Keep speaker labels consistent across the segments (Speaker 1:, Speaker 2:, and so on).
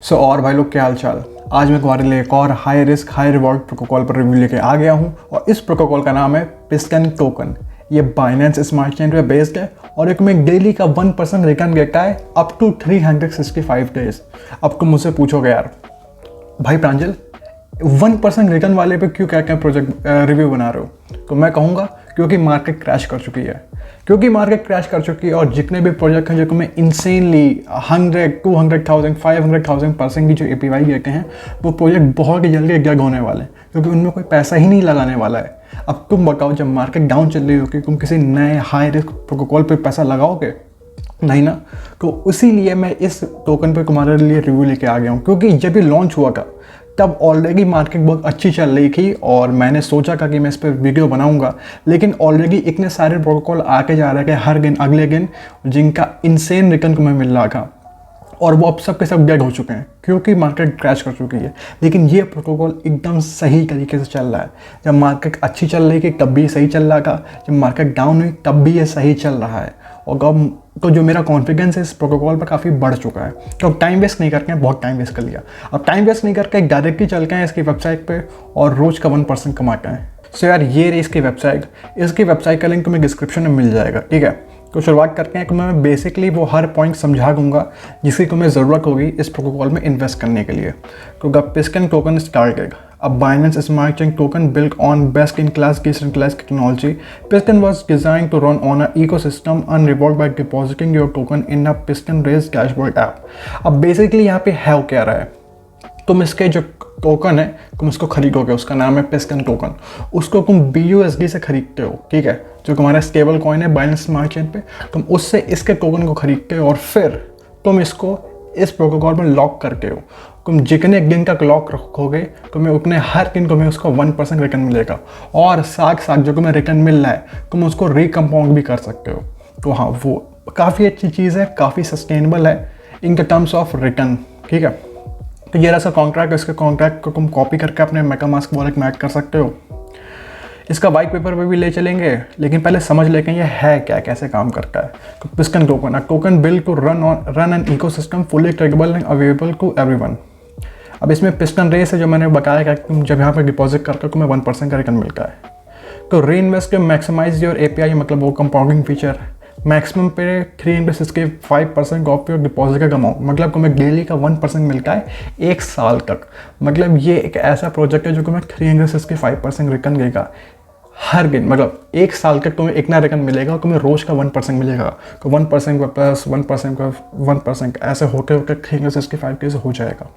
Speaker 1: और भाई लोग क्या हाल चाल। आज मैं तुम्हारे लिए एक और high risk high reward protocol पर रिव्यू लेके आ गया हूँ और इस प्रोटोकॉल का नाम है पिस्कन टोकन। ये बाइनेंस स्मार्ट चेन पे बेस्ड है और एक में डेली का 1% रिटर्न देता है अप टू 365 डेज। अब तुम मुझसे पूछोगे यार भाई प्रांजल 1% रिटर्न वाले पे क्यों क्या क्या प्रोजेक्ट रिव्यू बना रहे हो, तो मैं कहूँगा क्योंकि मार्केट क्रैश कर चुकी है। क्योंकि मार्केट क्रैश कर चुकी है और जितने भी प्रोजेक्ट हैं जो मैं इंसेनली 100, 200,000, 500,000% की जो APY देते हैं वो प्रोजेक्ट बहुत ही जल्दी गग होने वाले हैं क्योंकि उनमें कोई पैसा ही नहीं लगाने वाला है। अब तुम बताओ जब मार्केट डाउन चल रही होगी तुम किसी नए हाई रिस्क प्रोटोकॉल पे पैसा लगाओगे? नहीं ना। तो इसीलिए मैं इस टोकन पे तुम्हारे लिए रिव्यू लेके आ गया हूँ क्योंकि जब ये लॉन्च हुआ था तब ऑलरेडी मार्केट बहुत अच्छी चल रही थी और मैंने सोचा था कि मैं इस पर वीडियो बनाऊंगा, लेकिन ऑलरेडी इतने सारे प्रोटोकॉल आके जा रहे हैं हर दिन अगले दिन जिनका इंसेन रिटर्न को मैं मिल रहा था और वो अब सब के सब डेड हो चुके हैं क्योंकि मार्केट क्रैश कर चुकी है। लेकिन ये प्रोटोकॉल एकदम सही तरीके से चल रहा है। जब मार्केट अच्छी चल रही थी तब भी सही चल रहा था, जब मार्केट डाउन हुई तब भी ये सही चल रहा है और अब तो जो मेरा कॉन्फिडेंस है इस प्रोटोकॉल पर काफ़ी बढ़ चुका है। तो अब टाइम वेस्ट नहीं करके बहुत टाइम वेस्ट कर लिया। अब टाइम वेस्ट नहीं करके डायरेक्टली चल के हैं इसकी वेबसाइट पे और रोज़ का 1% कमाते हैं। सो यार ये रही इसकी वेबसाइट का लिंक तुम्हें डिस्क्रिप्शन में मिल जाएगा, ठीक है। तो शुरुआत करते हैं कि मैं बेसिकली वो हर पॉइंट समझा दूंगा जिसकी तुम्हें ज़रूरत होगी इस प्रोटोकॉल में इन्वेस्ट करने के लिए। तो पिस्कन token started a Binance Smart Chain token built on best-in-class decentralized technology. Piston was designed to run on an ecosystem and reward by depositing your token in a Piston Raise dashboard app. अब basically यहाँ पे है क्या रहा है, तुम इसके जो टोकन है तुम उसको खरीदोगे, उसका नाम है पिस्कन टोकन। उसको तुम BUSD से खरीदते हो, ठीक है, जो तुम्हारा स्टेबल कॉइन है बाइनेंस स्मार्ट चेन पे, तुम उससे इसके टोकन को खरीदते हो और फिर तुम इसको इस प्रोटोकॉल में लॉक करते हो। तुम जितने दिन तक लॉक रखोगे तुम्हें उतने हर दिन तुम्हें उसका 1% रिटर्न मिलेगा और साथ साथ जो तुम्हें रिटर्न मिल रहा है तुम उसको रिकम्पाउंड भी कर सकते हो। तो हाँ, वो काफ़ी अच्छी चीज़ है, काफ़ी सस्टेनेबल है in the terms of return, ठीक है। तो ये रहा कॉन्ट्रैक्ट। इसके कॉन्ट्रैक्ट को तुम कॉपी करके अपने मेटामास्क वॉलेट में ऐड कर सकते हो। इसका वाइट पेपर पे भी ले चलेंगे, लेकिन पहले समझ लेंगे ये है क्या, कैसे काम करता है। तो पिस्कन token build to run an ecosystem fully tradable and available to everyone. अब इसमें पिस्टन रेस है जो मैंने बताया कि तुम जब यहाँ पे डिपॉजिट करते हो तुम्हें 1% का रिटर्न मिलता है। तो री इन्वेस्ट के मैक्सिमाइज योर API मतलब वो कंपाउंडिंग फीचर मैक्सिमम पे 365% ऑफ योर डिपॉजिट का अमाउंट, मतलब तुम्हें डेली का 1% मिलता है 1 साल तक। मतलब ये एक ऐसा प्रोजेक्ट है जो तुम्हें 365% रिटर्न देगा हर दिन, मतलब 1 साल तक तुम्हें इतना रिटर्न मिलेगा और तुम्हें रोज का 1% मिलेगा। तो 1% का प्लस 1% का 1% ऐसे होते होते 365 डेज हो जाएगा।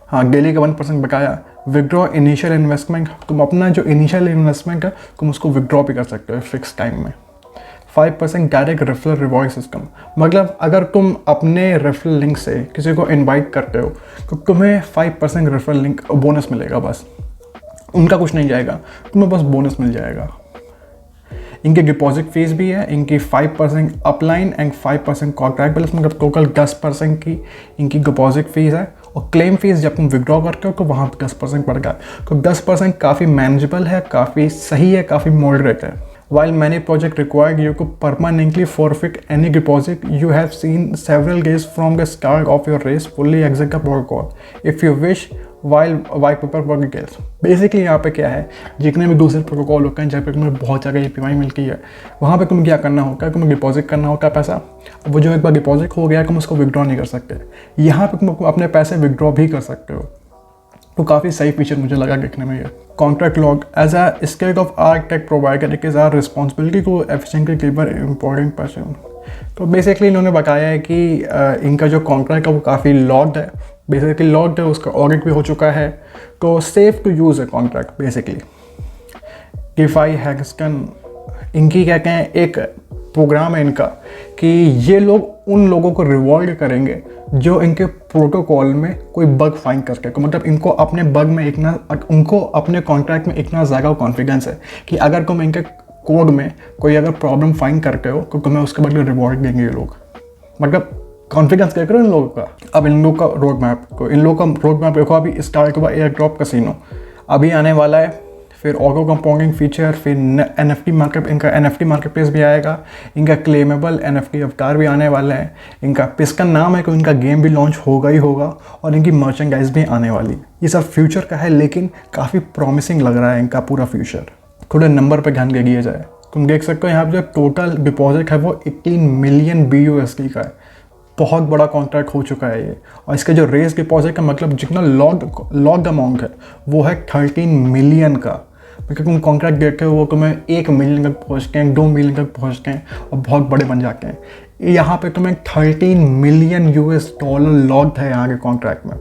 Speaker 1: हाँ, डेली का 1% बकाया। विड्रॉ इनिशियल इन्वेस्टमेंट, तुम अपना जो इनिशियल इन्वेस्टमेंट है तुम उसको विड्रॉ भी कर सकते हो फिक्स टाइम में। 5% डायरेक्ट रेफरल रिवॉर्ड सिस्टम, मतलब अगर तुम अपने रेफरल लिंक से किसी को इनवाइट करते हो तो तुम्हें 5% रेफरल लिंक बोनस मिलेगा, बस उनका कुछ नहीं जाएगा, तुम्हें बस बोनस मिल जाएगा। इनकी डिपॉजिट फीस भी है, इनकी 5% अपलाइन एंड 5% कॉन्ट्रैक्ट बैलेंस, मतलब टोटल 10% की इनकी डिपॉजिट फीस है। और क्लेम फीस जब तुम विड्रॉ करते हो तो वहाँ पर 10% पड़ता है। तो 10% काफ़ी मैनेजेबल है, काफ़ी सही है, काफ़ी मॉडरेट है। While many projects require you to permanently forfeit any deposit you have seen several days from the start of your race, fully exit the protocol if you wish while white paper for details। Basically यहाँ पे क्या है, जितने भी दूसरे protocol होते हैं जहाँ पे तुम्हें बहुत ज़्यादा APY मिलती है वहाँ पे तुम्हें क्या करना होता है, तुम्हें डिपॉजिट करना होता है पैसा। वो जो एक बार डिपॉजिट हो गया तुम उसको विड्रॉ नहीं कर सकते। यहाँ पे तुम अपने पैसे विड्रॉ भी कर सकते हो। तो काफ़ी सही फीचर मुझे लगा देखने में ये। Contract log age a state of art tech provider it is our responsibility to efficiently deliver important person. तो बेसिकली इन्होंने बताया है कि इनका जो कॉन्ट्रैक्ट है वो काफ़ी लॉग्ड है, बेसिकली लॉग्ड है, उसका ऑडिट भी हो चुका है। तो सेफ टू यूज़ है कॉन्ट्रैक्ट बेसिकली। डिफाई हैक्सकन इनकी क्या कहें एक प्रोग्राम है इनका कि ये लोग उन लोगों को रिवॉर्ड करेंगे जो इनके प्रोटोकॉल में कोई बग फाइंड करके, मतलब इनको अपने बग में उनको अपने कॉन्ट्रैक्ट में इतना ज़्यादा कॉन्फिडेंस है कि अगर तुम इनके कोड में कोई अगर प्रॉब्लम फाइंड करते हो तो तुम्हें उसके बदले रिवॉर्ड देंगे ये लोग। मतलब कॉन्फिडेंस क्या करो इन लोगों का। अब इन लोगों का रोड मैप देखो, अभी स्टार्ट हुआ एयर ड्रॉप कैसीनो, अभी आने वाला है फिर ऑटो कंपाउंडिंग फीचर, फिर NFT मार्केट, इनका NFT मार्केट प्लेस भी आएगा, इनका क्लेमेबल NFT अवतार भी आने वाले हैं, इनका पिस्कन नाम है कि इनका गेम भी लॉन्च होगा ही होगा, और इनकी मर्चेंडाइज भी आने वाली। ये सब फ्यूचर का है, लेकिन काफ़ी प्रॉमिसिंग लग रहा है इनका पूरा फ्यूचर। थोड़े नंबर पर ध्यान दिया जाए, तुम देख सकते हो यहाँ पर जो टोटल डिपॉजिट है वो 18 मिलियन BUSD का है। बहुत बड़ा कॉन्ट्रैक्ट हो चुका है ये। और इसका जो रेस डिपॉजिट का मतलब जितना लॉग्ड अमाउंट है वो है 13 मिलियन का। क्योंकि तुम कॉन्ट्रैक्ट देखे हो वो तुम्हें 1 मिलियन तक पहुँचते हैं, 2 मिलियन तक पहुँचते हैं और बहुत बड़े बन जाते हैं। यहाँ पे तुम्हें 13 मिलियन $US लॉग्ड है यहाँ के कॉन्ट्रैक्ट में।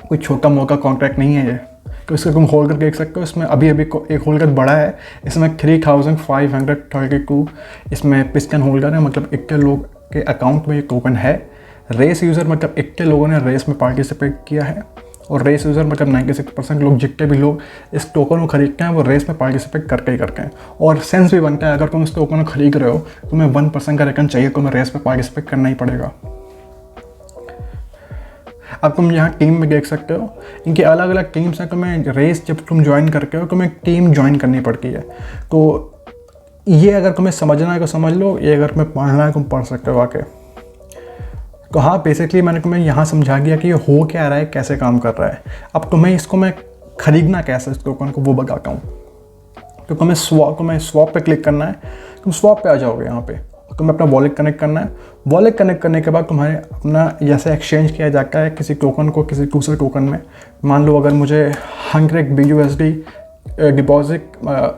Speaker 1: कोई छोटा मोटा कॉन्ट्रैक्ट नहीं है ये। तो इसको तुम होल्ड कर देख सकते हो। इसमें अभी एक होल्डर बढ़ा है, इसमें 3532 इसमें पिस्कन होल्डर है, मतलब 21 लोग के अकाउंट में ये टोकन है। रेस यूज़र मतलब 21 लोगों ने रेस में पार्टिसिपेट किया है, और रेस यूज़र मतलब 96% लोग, जितने भी लोग इस टोकन को खरीदते हैं वो रेस में पार्टिसिपेट करके ही करते हैं। और सेंस भी बनता है, अगर तुम इस टोकन को खरीद रहे हो तुम्हें 1% का रिटर्न चाहिए, तुम्हें रेस में पार्टिसिपेट करना ही पड़ेगा। अब तुम यहाँ टीम में देख सकते हो, इनकी अलग अलग टीम्स हैं। तुम्हें रेस जब तुम ज्वाइन करके हो तुम्हें टीम ज्वाइन करनी पड़ती है। तो ये अगर तुम्हें समझना है तो समझ लो, ये अगर तुम्हें पढ़ना है तुम पढ़ सकते हो आके। तो हाँ, बेसिकली मैंने तुम्हें यहाँ समझा दिया कि ये हो क्या रहा है, कैसे काम कर रहा है। अब तुम्हें इसको मैं ख़रीदना कैसे इस टोकन को वो बताता हूँ। तो तुम्हें स्वैप पे क्लिक करना है, तुम स्वैप पे आ जाओगे। यहाँ पे तुम्हें अपना वॉलेट कनेक्ट करना है। वॉलेट कनेक्ट करने के बाद तुम्हारे अपना जैसे एक्सचेंज किया जाता है किसी टोकन को किसी दूसरे टोकन में। मान लो अगर मुझे 100 BUSD डिपॉजिट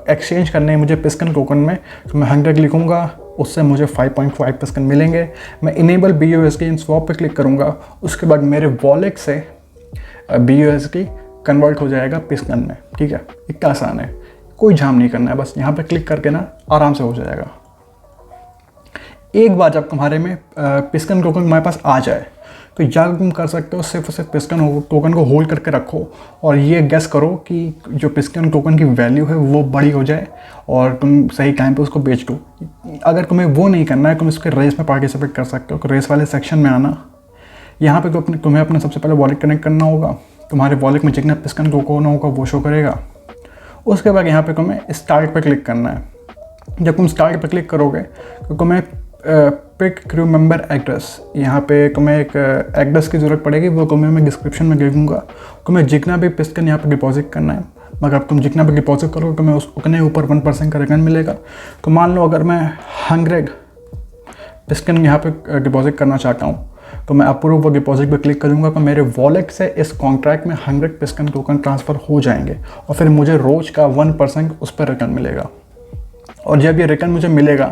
Speaker 1: एक्सचेंज करने हैं मुझे पिस्कन टोकन में, तो मैं 100 लिखूँगा, उससे मुझे 5.5 पिस्कन मिलेंगे। मैं इनेबल BUSD इन स्वैप पे क्लिक करूँगा, उसके बाद मेरे वॉलेट से BUSD कन्वर्ट हो जाएगा पिस्कन में। ठीक है, इतना आसान है, कोई झाम नहीं करना है, बस यहाँ पे क्लिक करके ना आराम से हो जाएगा। एक बार जब तुम्हारे में पिस्कन टोकन तुम्हारे पास आ जाए तो या तुम कर सकते हो सिर्फ और सिर्फ पिस्कन टोकन को होल्ड करके रखो और ये गेस करो कि जो पिस्कन टोकन की वैल्यू है वो बड़ी हो जाए और तुम सही टाइम पे उसको बेच दो। अगर तुम्हें वो नहीं करना है तुम इसके रेस में पार्टिसिपेट कर सकते हो। तो रेस वाले सेक्शन में आना, यहाँ पे तुम्हें अपना सबसे पहले वॉलेट कनेक्ट करना होगा। तुम्हारे वॉलेट में जितना पिस्कन टोकन होगा वो शो करेगा। उसके बाद यहाँ पे तुम्हें स्टार्ट पर क्लिक करना है। जब तुम स्टार्ट पर क्लिक करोगे तो तुम्हें पिक क्रू मेंबर एड्रेस, यहाँ पे तुम्हें एक एड्रेस की ज़रूरत पड़ेगी, वो तुम्हें मैं डिस्क्रिप्शन में दे दूँगा। तुम्हें जितना भी पिस्कन यहाँ पे डिपॉजिट करना है, मगर तुम जितना भी डिपॉजिट करोगे तुम्हें उतने ऊपर 1% का रिटर्न मिलेगा। तो मान लो अगर मैं 100 पिस्कन यहाँ पे डिपॉजिट करना चाहता हूँ तो मैं अप्रूव वो डिपॉजिट पर क्लिक करूँगा तो मेरे वॉलेट से इस कॉन्ट्रैक्ट में 100 पिस्कन टोकन ट्रांसफ़र हो जाएंगे और फिर मुझे रोज़ का 1% उस पर रिटर्न मिलेगा। और जब ये रिटर्न मुझे मिलेगा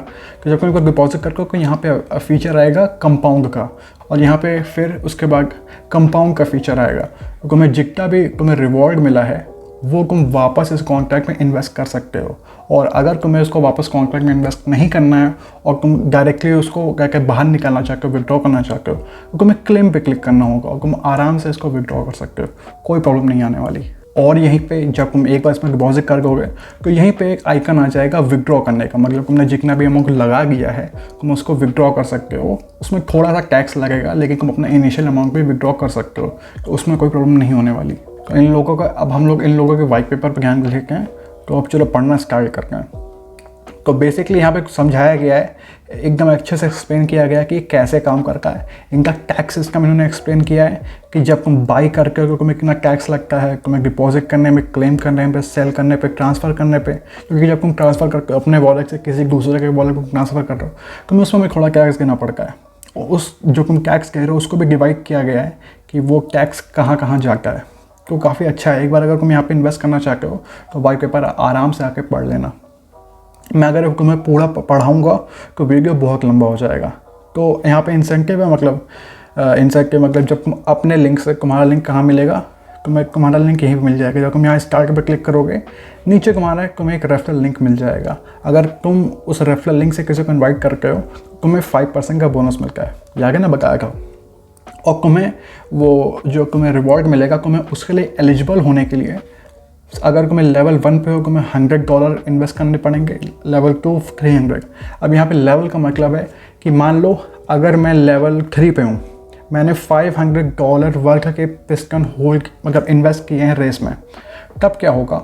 Speaker 1: तो जब मैं डिपॉजिट करके तो यहाँ पे फीचर आएगा कंपाउंड का, और यहाँ पे फिर उसके बाद कंपाउंड का फीचर आएगा। तो तुम्हें जितना भी तुम्हें रिवॉर्ड मिला है वो तुम वापस इस कॉन्ट्रैक्ट में इन्वेस्ट कर सकते हो। और अगर तुम्हें उसको वापस कॉन्ट्रैक्ट में इन्वेस्ट नहीं करना है और तुम डायरेक्टली उसको क्या बाहर निकालना चाहते हो, विड्रॉ करना चाहते हो, तो तुम्हें क्लेम पे क्लिक करना होगा और तुम आराम से इसको विड्रॉ कर सकते हो, कोई प्रॉब्लम नहीं आने वाली। और यहीं पे जब तुम एक बार इसमें डिपॉजिट कर दोगे तो यहीं पे एक आइकन आ जाएगा विड्रॉ करने का, मतलब तुमने जितना भी अमाउंट लगा दिया है तुम उसको विड्रॉ कर सकते हो। उसमें थोड़ा सा टैक्स लगेगा लेकिन तुम अपना इनिशियल अमाउंट भी विड्रॉ कर सकते हो, तो उसमें कोई प्रॉब्लम नहीं होने वाली। तो इन लोगों का अब हम लोग इन लोगों के वाइट पेपर पर ध्यान देते हैं। तो अब चलो पढ़ना स्टार्ट करते हैं। तो बेसिकली यहाँ पे समझाया गया है, एकदम अच्छे से एक्सप्लेन किया गया है कि कैसे काम करता है। इनका टैक्स सिस्टम इन्होंने एक्सप्लेन किया है कि जब तुम बाई करके हो तुम्हें कितना टैक्स लगता है, तुम्हें डिपॉजिट करने में, क्लेम करने पे, सेल करने पे, ट्रांसफ़र करने पे। क्योंकि जब तुम ट्रांसफ़र करके अपने वॉलेट से किसी दूसरे के वॉलेट को ट्रांसफ़र कर रहे हो तुम्हें उसमें थोड़ा टैक्स देना पड़ता है। और उस जो तुम टैक्स कह रहे हो उसको भी डिवाइड किया गया है कि वो टैक्स कहाँ कहाँ जाता है। तो काफ़ी अच्छा है। एक बार अगर तुम यहाँ पर इन्वेस्ट करना चाहते हो तो वाइट पेपर आराम से आके पढ़ लेना। मैं अगर तुम्हें पूरा पढ़ाऊँगा तो वीडियो बहुत लंबा हो जाएगा। तो यहाँ पे इंसेंटिव है, मतलब इंसेंटिव मतलब जब तुम अपने लिंक से, तुम्हारा लिंक कहाँ मिलेगा, तुम्हारा लिंक यहीं पे मिल जाएगा। जब तुम यहाँ स्टार्ट पर क्लिक करोगे नीचे तुम्हें एक रेफरल लिंक मिल जाएगा। अगर तुम उस रेफरल लिंक से किसी को इन्वाइट करते हो तुम्हें 5% का बोनस मिलता है, जाके ना बताया था। और तुम्हें वो जो तुम्हें रिवॉर्ड मिलेगा तुम्हें उसके लिए एलिजिबल होने के लिए अगर तुम्हें लेवल 1 पे हो तुम्हें $100 इन्वेस्ट करने पड़ेंगे, लेवल 2 300। अब यहाँ पे लेवल का मतलब है कि मान लो अगर मैं लेवल 3 पे हूँ, मैंने $500 वर्थ के पिस्टन होल्ड मतलब इन्वेस्ट किए हैं रेस में, तब क्या होगा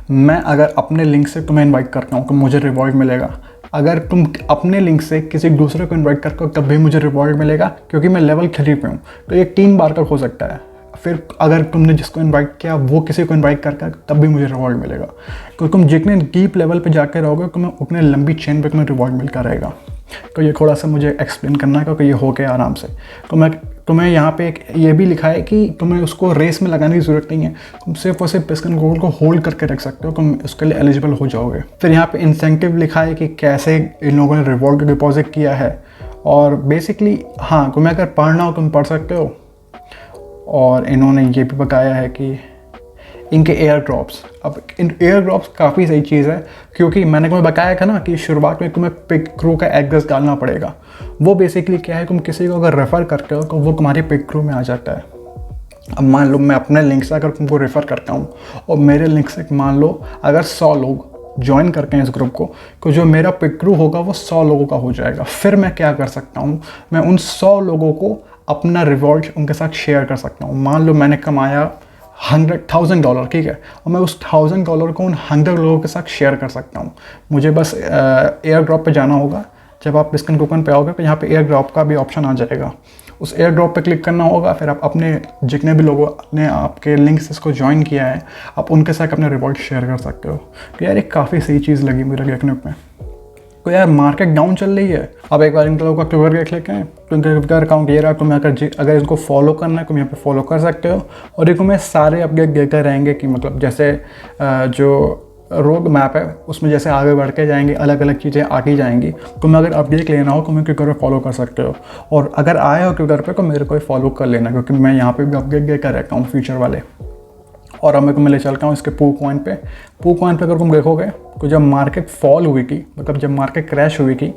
Speaker 1: मैं अगर अपने लिंक से तुम्हें इनवाइट करता हूँ तो मुझे रिवॉर्ड मिलेगा, अगर तुम अपने लिंक से किसी दूसरे को इनवाइट करते हो तब भी मुझे रिवॉर्ड मिलेगा, क्योंकि मैं लेवल 3 पे हूँ। तो ये 3 बार का हो सकता है। फिर अगर तुमने जिसको इनवाइट किया वो किसी को इनवाइट करता तब भी मुझे रिवॉर्ड मिलेगा, क्योंकि तुम जितने डीप लेवल पे जाकर रहोगे तुम्हें उतने लंबी चेन पे तुम्हें रिवॉर्ड मिलता रहेगा। तो ये थोड़ा सा मुझे एक्सप्लेन करना है, क्योंकि ये हो गया आराम से। तो तुम्हें यहाँ पे एक ये भी लिखा है कि तुम्हें उसको रेस में लगाने की ज़रूरत नहीं है, तुम सिर्फ और सिर्फ पिस्कन गोल्ड को होल्ड करके रख सकते हो, तुम उसके लिए एलिजिबल हो जाओगे। फिर यहाँ पे इंसेंटिव लिखा है कि कैसे इन लोगों ने रिवॉर्ड डिपॉजिट किया है, और बेसिकली हाँ तुम्हें अगर पढ़ना हो तुम पढ़ सकते हो। और इन्होंने ये भी बताया है कि इनके एयर ड्रॉप्स, अब इन एयर ड्रॉप्स काफ़ी सही चीज़ है, क्योंकि मैंने तुम्हें बताया था ना कि शुरुआत में तुम्हें पिक क्रू का एड्रेस डालना पड़ेगा। वो बेसिकली क्या है, तुम किसी को अगर रेफ़र करते हो तो वो तुम्हारे पिक क्रू में आ जाता है। अब मान लो मैं अपने लिंक से अगर तुमको रेफ़र करता हूँ और मेरे लिंक से मान लो अगर 100 लोग ज्वाइन करते हैं इस ग्रुप को, तो जो मेरा पिक क्रू होगा वो 100 लोगों का हो जाएगा। फिर मैं क्या कर सकता हूँ, मैं उन 100 लोगों को अपना रिवॉर्ड उनके साथ शेयर कर सकता हूँ। मान लो मैंने कमाया $100,000, ठीक है, और मैं उस $1,000 को उन 100 लोगों के साथ शेयर कर सकता हूँ। मुझे बस एयर ड्रॉप पे जाना होगा। जब आप पिस्कन टोकन पे आओगे तो यहाँ पे एयर ड्रॉप का भी ऑप्शन आ जाएगा, उस एयर ड्रॉप पे क्लिक करना होगा। फिर आप अपने जितने भी लोगों ने आपके लिंक से इसको ज्वाइन किया है आप उनके साथ अपने रिवॉर्ड शेयर कर सकते हो। तो यार एक काफ़ी सही चीज़ लगी मुझे देखने में। तो यार मार्केट डाउन चल रही है, अब एक बार इन लोगों का ट्विटर देख लेते हैं। तो इनका अकाउंट ये रहा, तुम्हें अगर इनको फॉलो करना है तुम यहाँ पे फॉलो कर सकते हो, और एक मैं सारे अपडेट देते रहेंगे कि मतलब जैसे जो रोड मैप है उसमें जैसे आगे बढ़ के जाएंगे अलग अलग चीज़ें आती जाएंगी। तुम्हें अगर अपडेट लेना हो तो मैं ट्विटर पर फॉलो कर सकते हो, और अगर आए हो ट्विटर पर तो मेरे को फॉलो कर लेना, क्योंकि मैं यहाँ पर भी अपडेट देकर रहता हूँ फ्यूचर वाले। और अब मैं ले चलता हूँ इसके पू कॉइन पे अगर तुम देखोगे तो जब मार्केट फॉल हुई थी, मतलब जब मार्केट क्रैश हुई थी,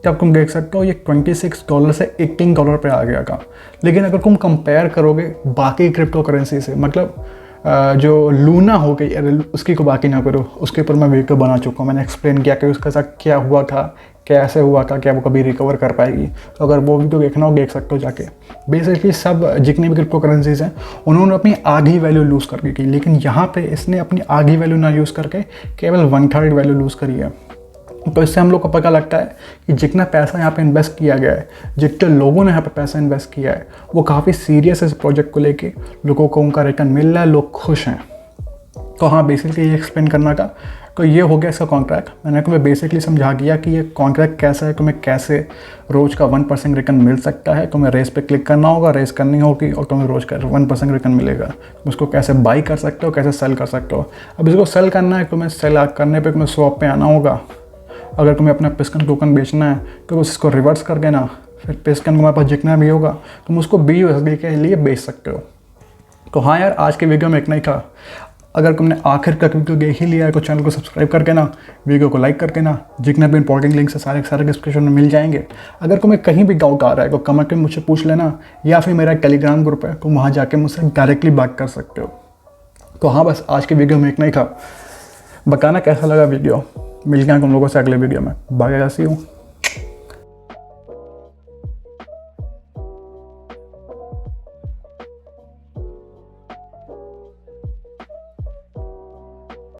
Speaker 1: तब तुम देख सकते हो ये $26 से $18 पे आ गया था। लेकिन अगर तुम कंपेयर करोगे बाकी क्रिप्टो करेंसी से, मतलब जो लूना हो गई उसकी को बाकी ना करो, उसके ऊपर मैं वीडियो बना चुका हूँ। मैंने एक्सप्लेन किया कि उसके साथ क्या हुआ था, कैसे हुआ था, क्या वो कभी रिकवर कर पाएगी। तो अगर वो वीडियो देखना हो देख सकते हो जाके। बेसिकली सब जितनी भी क्रिप्टो करेंसीज हैं उन्होंने अपनी आधी वैल्यू लूज़ कर दी थी, लेकिन यहाँ पे इसने अपनी आधी वैल्यू ना यूज़ करके केवल 1/3 वैल्यू लूज़ करी है। तो इससे हम लोग को पता लगता है कि जितना पैसा यहाँ पे इन्वेस्ट किया गया है, जितने लोगों ने यहाँ पे पैसा इन्वेस्ट किया है, वो काफ़ी सीरियस है इस प्रोजेक्ट को लेके। लोगों को उनका रिटर्न मिल रहा है, लोग खुश हैं। तो हाँ बेसिकली ये एक्सप्लेन करना था। तो ये हो गया इसका कॉन्ट्रैक्ट। मैंने तुम्हें बेसिकली समझा दिया कि ये कॉन्ट्रैक्ट कैसा है, तुम्हें कैसे रोज़ का 1% रिटर्न मिल सकता है। तुम्हें रेस पे क्लिक करना होगा, रेस करनी होगी, और तुम्हें रोज़ का 1% रिटर्न मिलेगा। तुम उसको कैसे बाई कर सकते हो, कैसे सेल कर सकते हो। अब इसको सेल करना है, तुम्हें सेल करने पर तुम्हें शॉप पर आना होगा। अगर तुम्हें अपना पिस्कन टोकन बेचना है तो बस इसको रिवर्स कर देना, फिर पिस्कन तुम्हारे पास जितना भी होगा तुम उसको BUSD के लिए बेच सकते हो। तो हाँ यार आज के वीडियो में इतना ही था। अगर तुमने आखिर तक वीडियो देख ही लिया है तो चैनल को सब्सक्राइब करके ना, वीडियो को लाइक करके ना, जितने भी इंपॉर्टेंट लिंक्स है सारे डिस्क्रिप्शन में मिल जाएंगे। अगर तुम्हें कहीं भी डाउट आ रहा है तो कमेंट में मुझसे पूछ लेना, या फिर मेरा टेलीग्राम ग्रुप है तो वहाँ जाके मुझसे डायरेक्टली बात कर सकते हो। तो हाँ बस आज के वीडियो में इतना ही था। बताना कैसा लगा वीडियो। मिलते हैं तुम लोगों से अगले वीडियो में। Bye, see you.